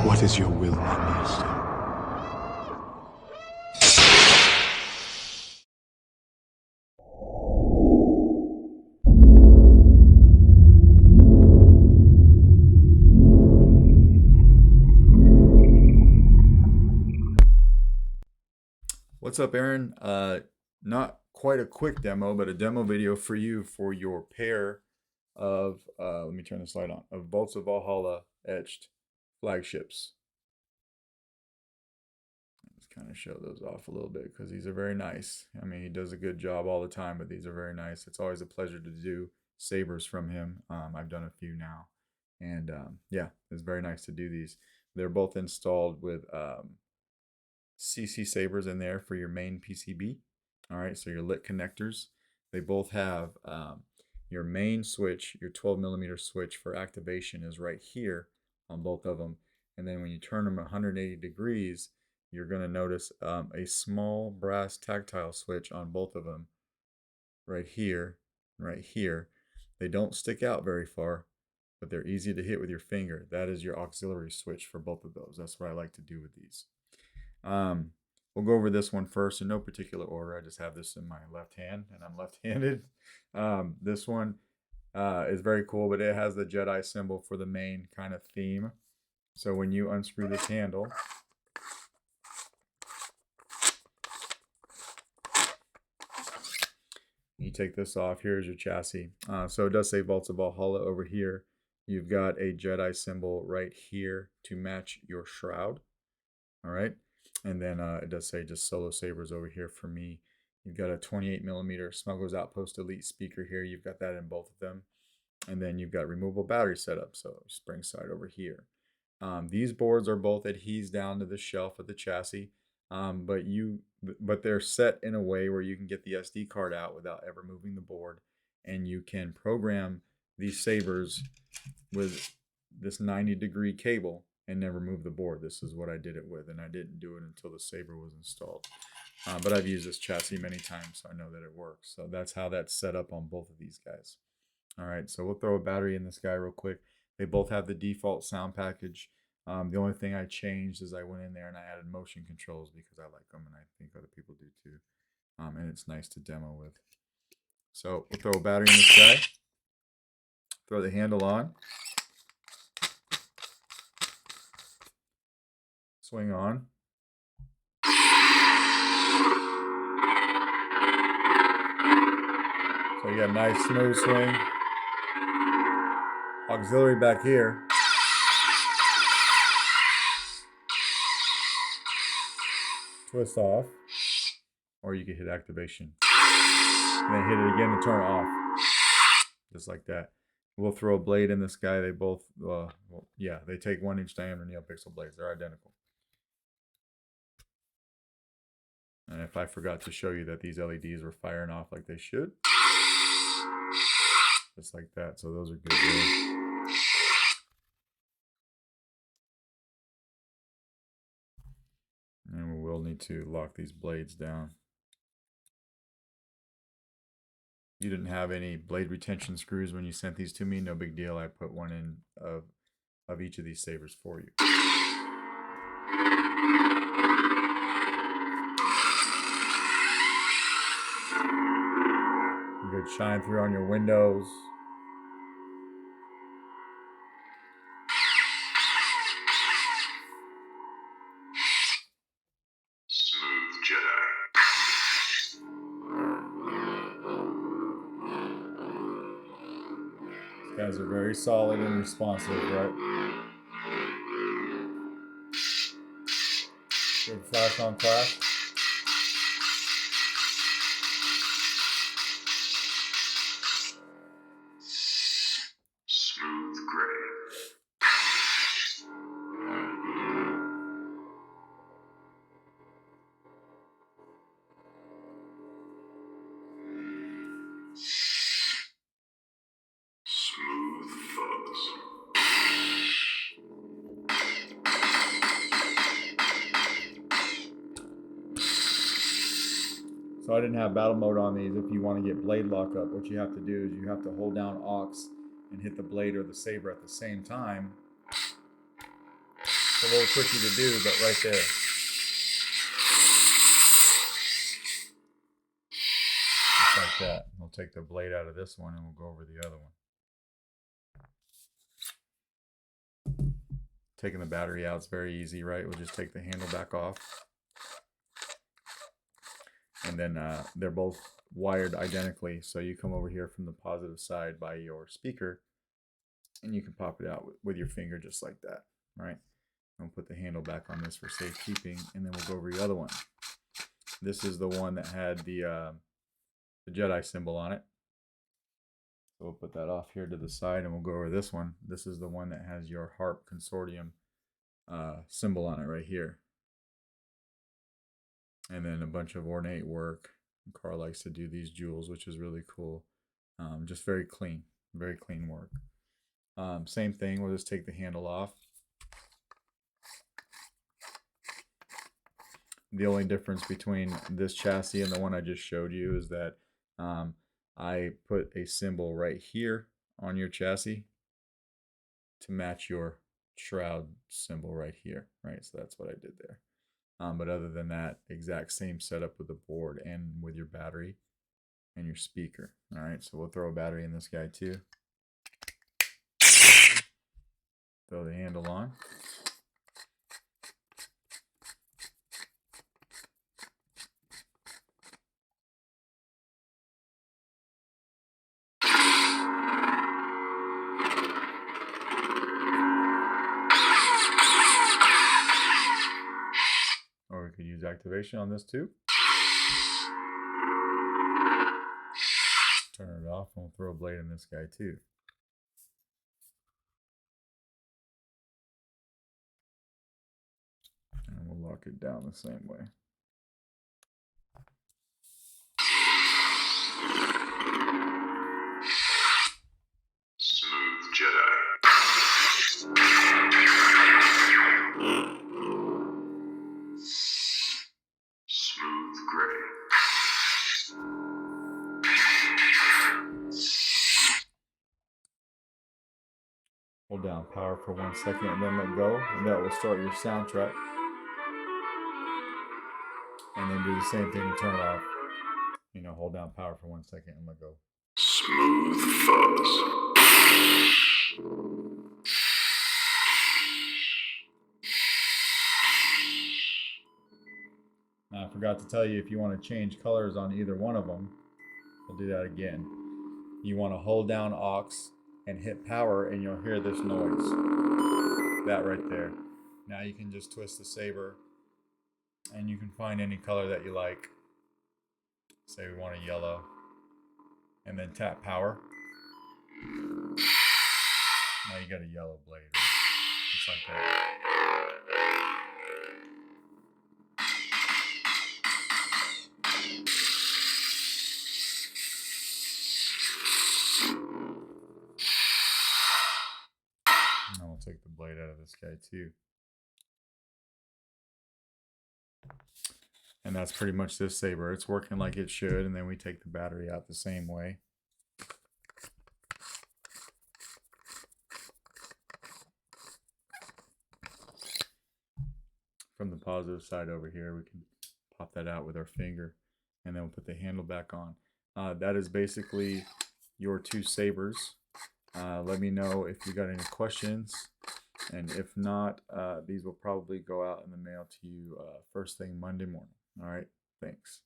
What is your will, my master? What's up, Aaron? Not quite a quick demo, but a demo video for you for your pair of, let me turn this light on, of Bolts of Valhalla etched flagships. Let's kind of show those off a little bit because these are very nice. I mean, he does a good job all the time, but these are very nice. It's always a pleasure to do sabers from him. I've done a few now. And yeah, it's very nice to do these. They're both installed with CC sabers in there for your main PCB. All right, so your lit connectors. They both have your main switch, your 12mm switch for activation is right here on both of them. And then when you turn them 180 degrees, you're going to notice a small brass tactile switch on both of them right here, right here. They don't stick out very far, but they're easy to hit with your finger. That is your auxiliary switch for both of those. That's what I like to do with these. We'll go over this one first in no particular order. I just have this in my left hand and I'm left-handed. This one is very cool, but it has the Jedi symbol for the main kind of theme. So when you unscrew this handle, you take this off. Here's your chassis. So it does say Vaults of Valhalla over here. You've got a Jedi symbol right here to match your shroud. All right. And then it does say just solo sabers over here for me. You've got a 28mm Smuggler's Outpost Elite speaker here. You've got that in both of them. And then you've got removable battery setup. So spring side over here. These boards are both adhesed down to the shelf of the chassis. But they're set in a way where you can get the SD card out without ever moving the board. And you can program these sabers with this 90-degree cable and never move the board. This is what I did it with, and I didn't do it until the saber was installed. But I've used this chassis many times, so I know that it works. So that's how that's set up on both of these guys. All right, so we'll throw a battery in this guy real quick. They both have the default sound package. The only thing I changed is I went in there and I added motion controls because I like them, and I think other people do too. And it's nice to demo with. So we'll throw a battery in this guy. Throw the handle on. Swing on. So you got a nice smooth swing. Auxiliary back here. Twist off. Or you can hit activation. And then hit it again to turn it off. Just like that. We'll throw a blade in this guy. They both, they take 1-inch diameter Neopixel blades. They're identical. And if I forgot to show you that these LEDs were firing off like they should. Just like that. So those are good. And we will need to lock these blades down. You didn't have any blade retention screws when you sent these to me. No big deal. I put one in of each of these sabers for you. Good shine through on your windows. Smooth Jedi. These guys are very solid and responsive, right? Good flash on flash. Smooth gray. Smooth fuzz. So I didn't have battle mode on these. If you want to get blade lock up, what you have to do is you have to hold down aux and hit the blade or the saber at the same time a little tricky to do, but right there. Just like that. We'll take the blade out of this one and we'll go over the other one. Taking the battery out is very easy, right? We'll just take the handle back off. And then they're both wired identically. So you come over here from the positive side by your speaker and you can pop it out with your finger just like that, right? And we'll put the handle back on this for safekeeping, and then we'll go over the other one. This is the one that had the Jedi symbol on it. So we'll put that off here to the side and we'll go over this one. This is the one that has your Harp Consortium symbol on it right here. And then a bunch of ornate work. Carl likes to do these jewels, which is really cool. Just very clean work. Same thing, we'll just take the handle off. The only difference between this chassis and the one I just showed you is that I put a symbol right here on your chassis to match your shroud symbol right here, right? So that's what I did there. But other than that, exact same setup with the board and with your battery and your speaker. All right, so we'll throw a battery in this guy too. Throw the handle on. Or we could use activation on this too. Turn it off and we'll throw a blade in this guy too. And we'll lock it down the same way. Smooth Jedi. Smooth Gray. Hold down power for 1 second and then let go, and that will start your soundtrack. And then do the same thing to turn it off. You know, hold down power for 1 second and let go. Smooth Fuzz. Now, I forgot to tell you, if you want to change colors on either one of them, we'll do that again. You want to hold down aux and hit power and you'll hear this noise. That right there. Now you can just twist the saber and you can find any color that you like. Say we want a yellow. And then tap power. Now you got a yellow blade, right? Just like that. And we'll take the blade out of this guy too. And that's pretty much this saber. It's working like it should, and then we take the battery out the same way. From the positive side over here, we can pop that out with our finger, and then we'll put the handle back on. That is basically your two sabers. Let me know if you got any questions, and if not, these will probably go out in the mail to you first thing Monday morning. All right, thanks.